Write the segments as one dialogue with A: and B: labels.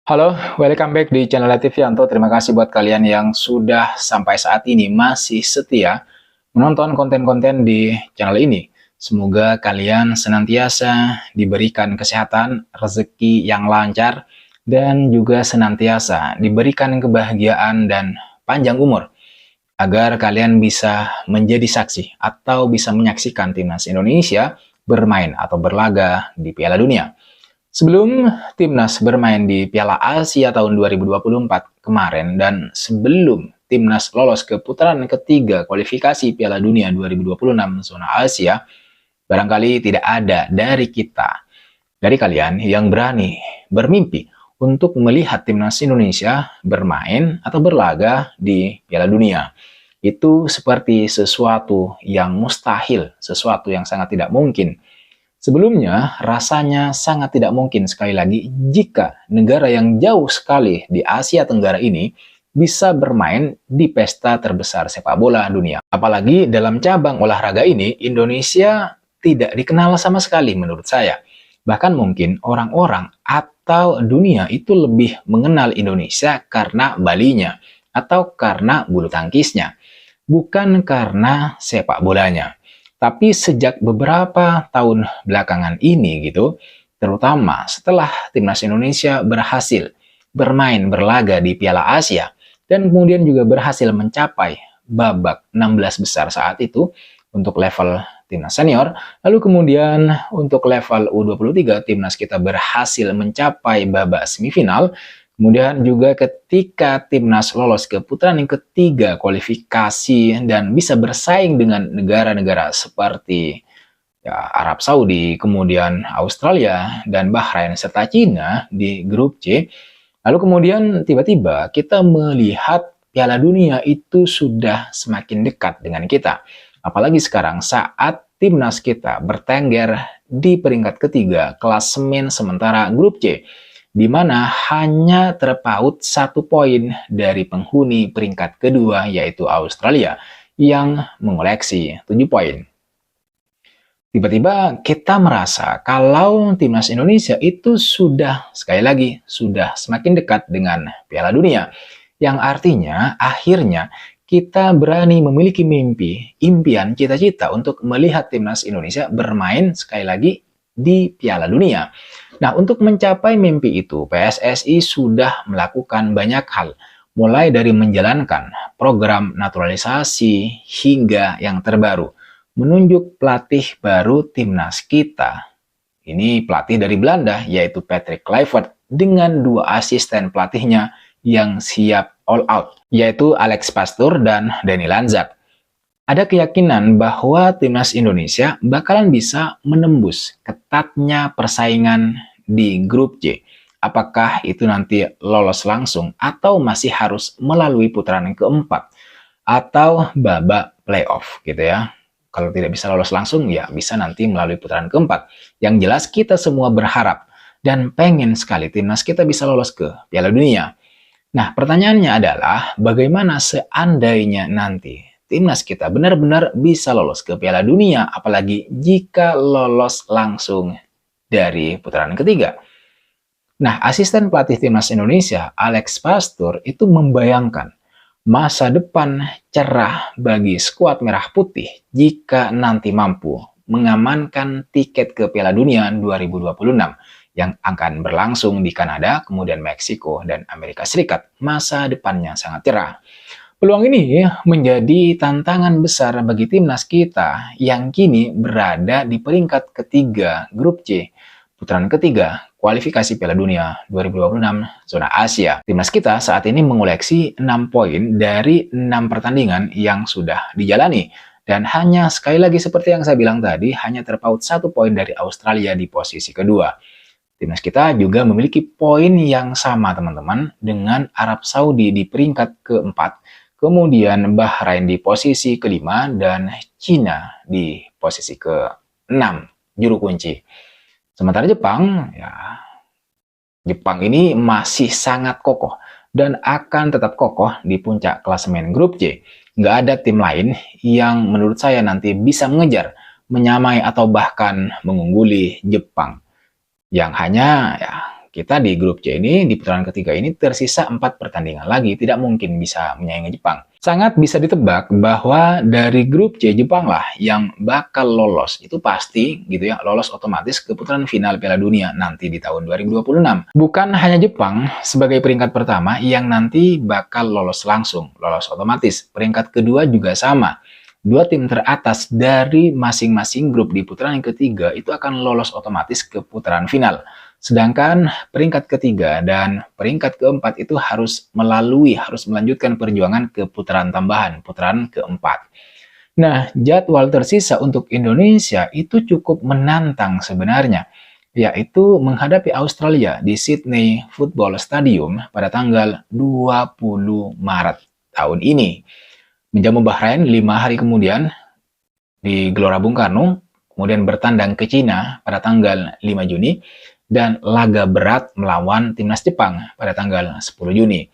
A: Halo, welcome back di channel Latifianto. Terima kasih buat kalian yang sudah sampai saat ini masih setia menonton konten-konten di channel ini. Semoga kalian senantiasa diberikan kesehatan, rezeki yang lancar, dan juga senantiasa diberikan kebahagiaan dan panjang umur, agar kalian bisa menjadi saksi atau bisa menyaksikan timnas Indonesia bermain atau berlaga di Piala Dunia. Sebelum timnas bermain di Piala Asia tahun 2024 kemarin dan sebelum timnas lolos ke putaran ketiga kualifikasi Piala Dunia 2026 zona Asia, barangkali tidak ada dari kalian yang berani bermimpi untuk melihat timnas Indonesia bermain atau berlaga di Piala Dunia. Itu seperti sesuatu yang mustahil, sesuatu yang sangat tidak mungkin. Sebelumnya, rasanya sangat tidak mungkin sekali lagi jika negara yang jauh sekali di Asia Tenggara ini bisa bermain di pesta terbesar sepak bola dunia. Apalagi dalam cabang olahraga ini, Indonesia tidak dikenal sama sekali menurut saya. Bahkan mungkin orang-orang atau dunia itu lebih mengenal Indonesia karena Balinya atau karena bulu tangkisnya, bukan karena sepak bolanya. Tapi sejak beberapa tahun belakangan ini gitu, terutama setelah timnas Indonesia berhasil bermain berlaga di Piala Asia dan kemudian juga berhasil mencapai babak 16 besar saat itu untuk level timnas senior, lalu kemudian untuk level U23 timnas kita berhasil mencapai babak semifinal. Kemudian juga ketika timnas lolos ke putaran yang ketiga kualifikasi dan bisa bersaing dengan negara-negara seperti Arab Saudi, kemudian Australia, dan Bahrain, serta Cina di grup C. Lalu kemudian tiba-tiba kita melihat Piala Dunia itu sudah semakin dekat dengan kita. Apalagi sekarang saat timnas kita bertengger di peringkat ketiga klasemen sementara grup C, di mana hanya terpaut 1 poin dari penghuni peringkat kedua yaitu Australia yang mengoleksi 7 poin. Tiba-tiba kita merasa kalau timnas Indonesia itu sudah, sekali lagi, sudah semakin dekat dengan Piala Dunia. Yang artinya akhirnya kita berani memiliki mimpi, impian, cita-cita untuk melihat timnas Indonesia bermain sekali lagi di Piala Dunia. Nah, untuk mencapai mimpi itu, PSSI sudah melakukan banyak hal, mulai dari menjalankan program naturalisasi hingga yang terbaru, menunjuk pelatih baru timnas kita. Ini pelatih dari Belanda, yaitu Patrick Kluivert, dengan 2 asisten pelatihnya yang siap all out, yaitu Alex Pastoor dan Danny Lanzak. Ada keyakinan bahwa timnas Indonesia bakalan bisa menembus ketatnya persaingan di grup C. Apakah itu nanti lolos langsung atau masih harus melalui putaran yang keempat atau babak playoff gitu ya. Kalau tidak bisa lolos langsung ya bisa nanti melalui putaran keempat. Yang jelas kita semua berharap dan pengen sekali timnas kita bisa lolos ke Piala Dunia. Nah, pertanyaannya adalah bagaimana seandainya nanti timnas kita benar-benar bisa lolos ke Piala Dunia, apalagi jika lolos langsung dari putaran ketiga. Nah, asisten pelatih timnas Indonesia, Alex Pastoor, itu membayangkan masa depan cerah bagi skuad merah putih jika nanti mampu mengamankan tiket ke Piala Dunia 2026 yang akan berlangsung di Kanada, kemudian Meksiko, dan Amerika Serikat. Masa depannya sangat cerah. Peluang ini menjadi tantangan besar bagi timnas kita yang kini berada di peringkat ketiga grup C, putaran ketiga kualifikasi Piala Dunia 2026 zona Asia. Timnas kita saat ini mengoleksi 6 poin dari 6 pertandingan yang sudah dijalani. Dan hanya sekali lagi seperti yang saya bilang tadi, hanya terpaut 1 poin dari Australia di posisi kedua. Timnas kita juga memiliki poin yang sama teman-teman dengan Arab Saudi di peringkat keempat, kemudian Bahrain di posisi kelima, dan Cina di posisi ke-6, juru kunci. Sementara Jepang ini masih sangat kokoh dan akan tetap kokoh di puncak klasemen grup C. Nggak ada tim lain yang menurut saya nanti bisa mengejar, menyamai, atau bahkan mengungguli Jepang. Yang hanya kita di grup C ini, di putaran ketiga ini tersisa 4 pertandingan lagi, tidak mungkin bisa menyaingi Jepang. Sangat bisa ditebak bahwa dari grup C, Jepang lah yang bakal lolos. Itu pasti gitu ya, lolos otomatis ke putaran final Piala Dunia nanti di tahun 2026. Bukan hanya Jepang sebagai peringkat pertama yang nanti bakal lolos langsung, lolos otomatis. Peringkat kedua juga sama. Dua tim teratas dari masing-masing grup di putaran yang ketiga itu akan lolos otomatis ke putaran final. Sedangkan peringkat ketiga dan peringkat keempat itu harus melanjutkan perjuangan ke putaran tambahan, putaran keempat. Nah, jadwal tersisa untuk Indonesia itu cukup menantang sebenarnya, yaitu menghadapi Australia di Sydney Football Stadium pada tanggal 20 Maret tahun ini. Menjamu Bahrain 5 hari kemudian di Gelora Bung Karno, kemudian bertandang ke Cina pada tanggal 5 Juni, dan laga berat melawan timnas Jepang pada tanggal 10 Juni.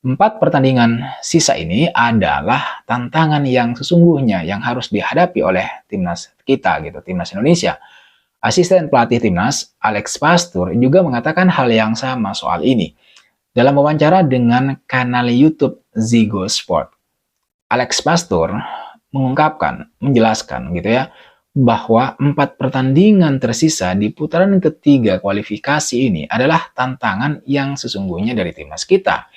A: 4 pertandingan sisa ini adalah tantangan yang sesungguhnya yang harus dihadapi oleh timnas kita, gitu, timnas Indonesia. Asisten pelatih timnas, Alex Pastur, juga mengatakan hal yang sama soal ini. Dalam wawancara dengan kanal YouTube Zigo Sport, Alex Pastur menjelaskan gitu ya, bahwa 4 pertandingan tersisa di putaran ketiga kualifikasi ini adalah tantangan yang sesungguhnya dari timnas kita.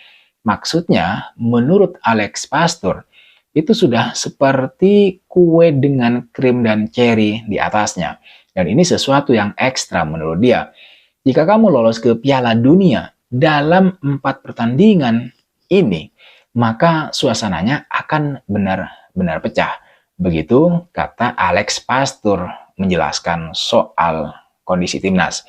A: Maksudnya, menurut Alex Pastur, itu sudah seperti kue dengan krim dan cherry di atasnya. Dan ini sesuatu yang ekstra menurut dia. Jika kamu lolos ke Piala Dunia dalam 4 pertandingan ini, maka suasananya akan benar-benar pecah. Begitu kata Alex Pastur menjelaskan soal kondisi timnas.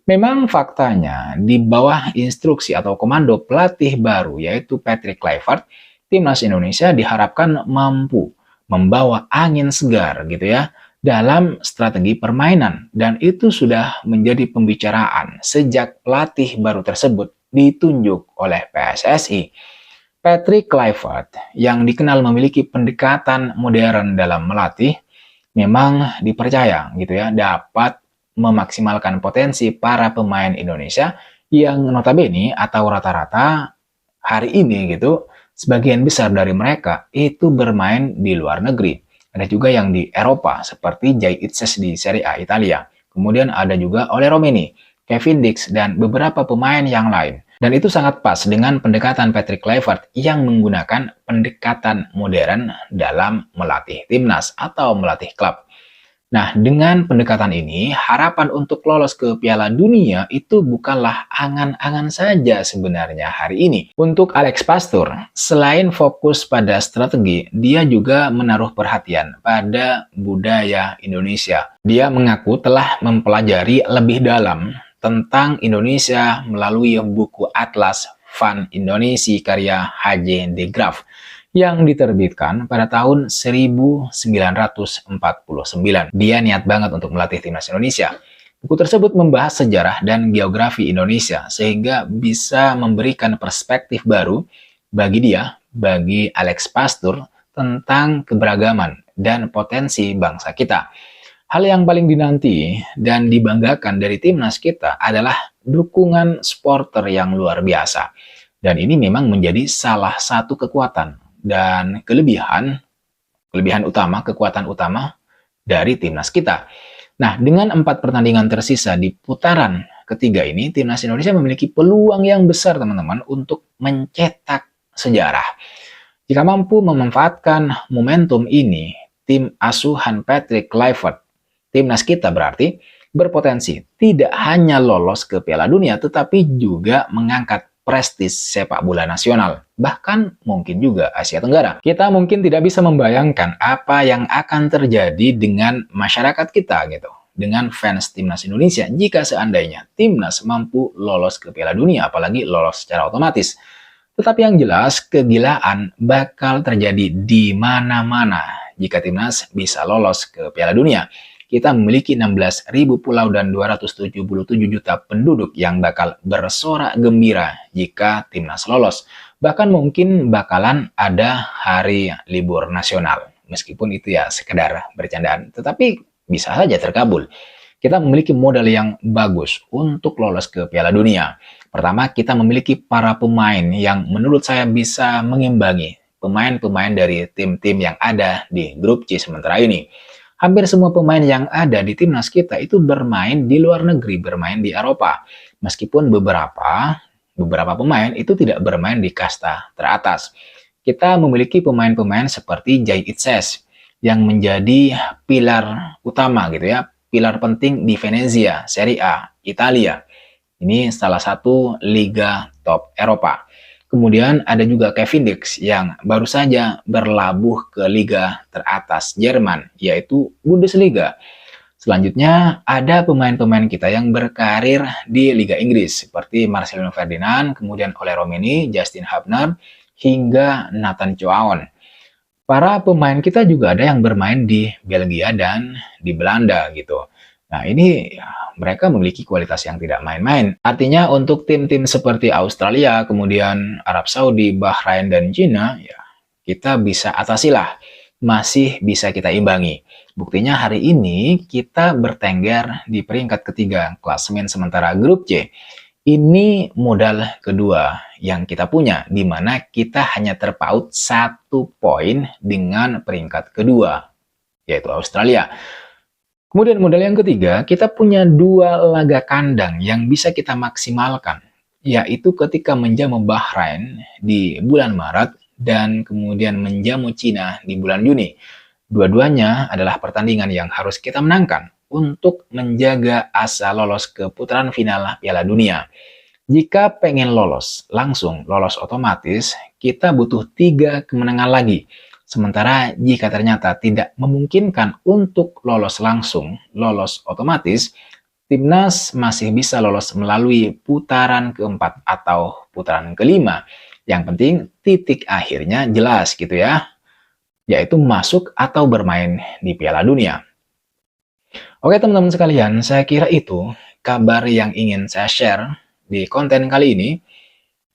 A: Memang faktanya di bawah instruksi atau komando pelatih baru yaitu Patrick Kluivert, timnas Indonesia diharapkan mampu membawa angin segar gitu ya dalam strategi permainan, dan itu sudah menjadi pembicaraan sejak pelatih baru tersebut ditunjuk oleh PSSI. Patrick Kluivert yang dikenal memiliki pendekatan modern dalam melatih memang dipercaya gitu ya dapat memaksimalkan potensi para pemain Indonesia yang notabene atau rata-rata hari ini gitu sebagian besar dari mereka itu bermain di luar negeri. Ada juga yang di Eropa seperti Jay Itzes di Serie A Italia. Kemudian ada juga Ole Romeni, Kevin Dix, dan beberapa pemain yang lain. Dan itu sangat pas dengan pendekatan Patrick Kluivert yang menggunakan pendekatan modern dalam melatih timnas atau melatih klub. Nah, dengan pendekatan ini, harapan untuk lolos ke Piala Dunia itu bukanlah angan-angan saja sebenarnya hari ini. Untuk Alex Pastur, selain fokus pada strategi, dia juga menaruh perhatian pada budaya Indonesia. Dia mengaku telah mempelajari lebih dalam tentang Indonesia melalui buku Atlas Van Indonesia karya H.J. de Graaf yang diterbitkan pada tahun 1949. Dia niat banget untuk melatih timnas Indonesia. Buku tersebut membahas sejarah dan geografi Indonesia sehingga bisa memberikan perspektif baru bagi Alex Pastur tentang keberagaman dan potensi bangsa kita. Hal yang paling dinanti dan dibanggakan dari timnas kita adalah dukungan supporter yang luar biasa. Dan ini memang menjadi salah satu kekuatan dan kekuatan utama dari timnas kita. Nah, dengan 4 pertandingan tersisa di putaran ketiga ini, timnas Indonesia memiliki peluang yang besar teman-teman untuk mencetak sejarah. Jika mampu memanfaatkan momentum ini, tim asuhan Patrick Kluivert, timnas kita berarti berpotensi tidak hanya lolos ke Piala Dunia, tetapi juga mengangkat prestis sepak bola nasional, bahkan mungkin juga Asia Tenggara. Kita mungkin tidak bisa membayangkan apa yang akan terjadi dengan masyarakat kita gitu, dengan fans timnas Indonesia jika seandainya timnas mampu lolos ke Piala Dunia, apalagi lolos secara otomatis. Tetapi yang jelas, kegilaan bakal terjadi di mana-mana jika timnas bisa lolos ke Piala Dunia. Kita memiliki 16.000 pulau dan 277 juta penduduk yang bakal bersorak gembira jika timnas lolos. Bahkan mungkin bakalan ada hari libur nasional. Meskipun itu ya sekedar bercandaan, tetapi bisa saja terkabul. kita memiliki modal yang bagus untuk lolos ke Piala Dunia. Pertama, kita memiliki para pemain yang menurut saya bisa mengimbangi pemain-pemain dari tim-tim yang ada di grup C sementara ini. Hampir semua pemain yang ada di timnas kita itu bermain di luar negeri, bermain di Eropa. Meskipun beberapa pemain itu tidak bermain di kasta teratas. Kita memiliki pemain-pemain seperti Jai Itses yang menjadi pilar utama gitu ya, pilar penting di Venezia, Serie A, Italia. Ini salah satu liga top Eropa. Kemudian ada juga Kevin Dix yang baru saja berlabuh ke liga teratas Jerman, yaitu Bundesliga. Selanjutnya ada pemain-pemain kita yang berkarir di Liga Inggris seperti Marcelino Ferdinand, kemudian Ole Romeni, Justin Hubner, hingga Nathan Choaon. Para pemain kita juga ada yang bermain di Belgia dan di Belanda gitu. Nah ini mereka memiliki kualitas yang tidak main-main. Artinya untuk tim-tim seperti Australia, kemudian Arab Saudi, Bahrain, dan China, ya kita bisa atasilah. Masih bisa kita imbangi. Buktinya hari ini kita bertengger di peringkat ketiga klasemen sementara grup C. Ini modal kedua yang kita punya, di mana kita hanya terpaut 1 poin dengan peringkat kedua, yaitu Australia. Kemudian modal yang ketiga, kita punya 2 laga kandang yang bisa kita maksimalkan, yaitu ketika menjamu Bahrain di bulan Maret dan kemudian menjamu Cina di bulan Juni. Dua-duanya adalah pertandingan yang harus kita menangkan untuk menjaga asa lolos ke putaran final Piala Dunia. Jika pengen lolos, langsung lolos otomatis, kita butuh 3 kemenangan lagi. Sementara jika ternyata tidak memungkinkan untuk lolos langsung, lolos otomatis, timnas masih bisa lolos melalui putaran keempat atau putaran kelima. Yang penting titik akhirnya jelas gitu ya, yaitu masuk atau bermain di Piala Dunia. Oke teman-teman sekalian, saya kira itu kabar yang ingin saya share di konten kali ini.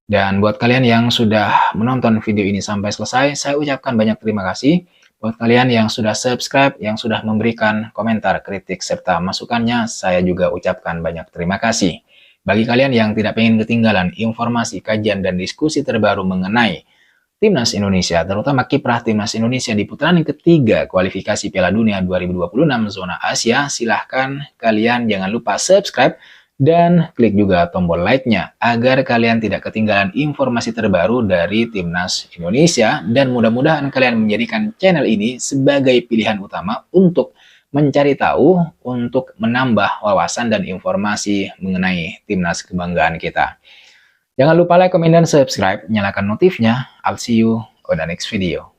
A: Dan buat kalian yang sudah menonton video ini sampai selesai, saya ucapkan banyak terima kasih. Buat kalian yang sudah subscribe, yang sudah memberikan komentar, kritik, serta masukannya, saya juga ucapkan banyak terima kasih. Bagi kalian yang tidak ingin ketinggalan informasi, kajian, dan diskusi terbaru mengenai Timnas Indonesia, terutama kiprah Timnas Indonesia di putaran ketiga kualifikasi Piala Dunia 2026 zona Asia, silahkan kalian jangan lupa subscribe dan klik juga tombol like-nya agar kalian tidak ketinggalan informasi terbaru dari Timnas Indonesia, dan mudah-mudahan kalian menjadikan channel ini sebagai pilihan utama untuk mencari tahu, untuk menambah wawasan dan informasi mengenai Timnas kebanggaan kita. Jangan lupa like, komen, dan subscribe, nyalakan notifnya. I'll see you on the next video.